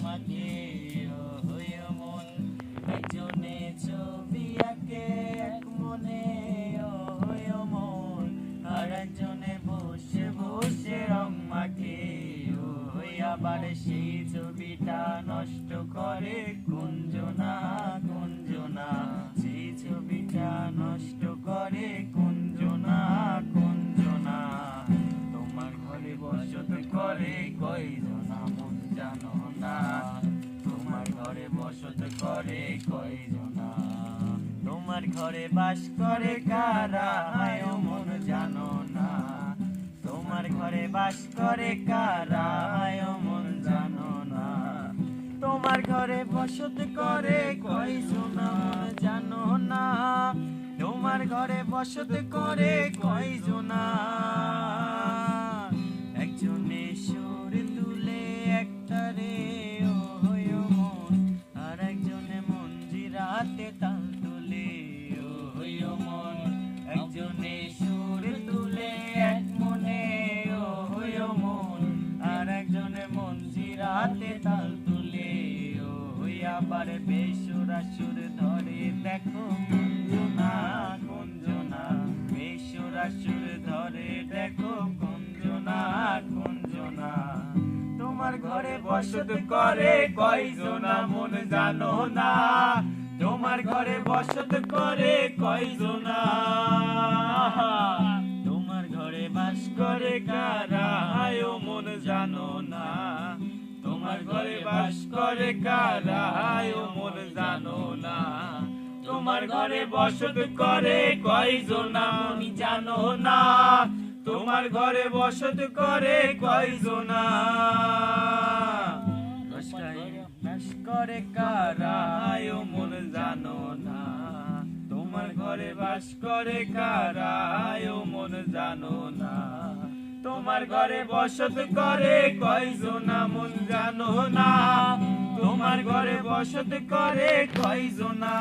মাকে হয়ে মন একজনে ছবি আঁকে এক মনে হয়ে মন আর একজনে বসে বসে রং মাখে আবার সেই ছবিটা নষ্ট করে কুঞ্জনা কুঞ্জনা সেই ছবিটা নষ্ট করে কুঞ্জনা কুঞ্জনা তোমার ঘরে বসত করে কয়জনা মন জানো না তোমার ঘরে বসত করে কয়জনা তোমার ঘরে বাস করে কারা আয় মন জানো না তোমার ঘরে বাস করে কারা আয় মন জানো না তোমার ঘরে বসত করে কয়জনা মন জানো না তোমার ঘরে বসত করে কয়জনা একজনে সুর তুলে একটারে হয়ে মন আর একজনে মঞ্জিরাতে তাল তুলে হয়ে মন একজনে সুর তুলে এক মনে হয়ে মন আর একজনে মঞ্জিরাতে তাল তুলে আবার বেসুরা সুর ধরে দেখো কুঞ্জনা কুঞ্জনা বেসুরা সুর ধরে দেখো কুঞ্জনা কুঞ্জনা তোমার ঘরে বসত করে কয়জনা মন জানো না তোমার ঘরে বসত করে কয়জনা তোমার ঘরে বাস করে কারা আয় মন জানো না তোমার ঘরে বাস করে কারা আয় মন জানো না তোমার ঘরে বসত করে কয়জনা মন জানো না তোমার ঘরে বসত করে কয়জনা বাস করে কারা আয় মন জানো না তোমার ঘরে বাস করে কারা আয় মন জানো না তোমার ঘরে বসত করে কয়জনা মন জানো না তোমার ঘরে বসত করে কয়জনা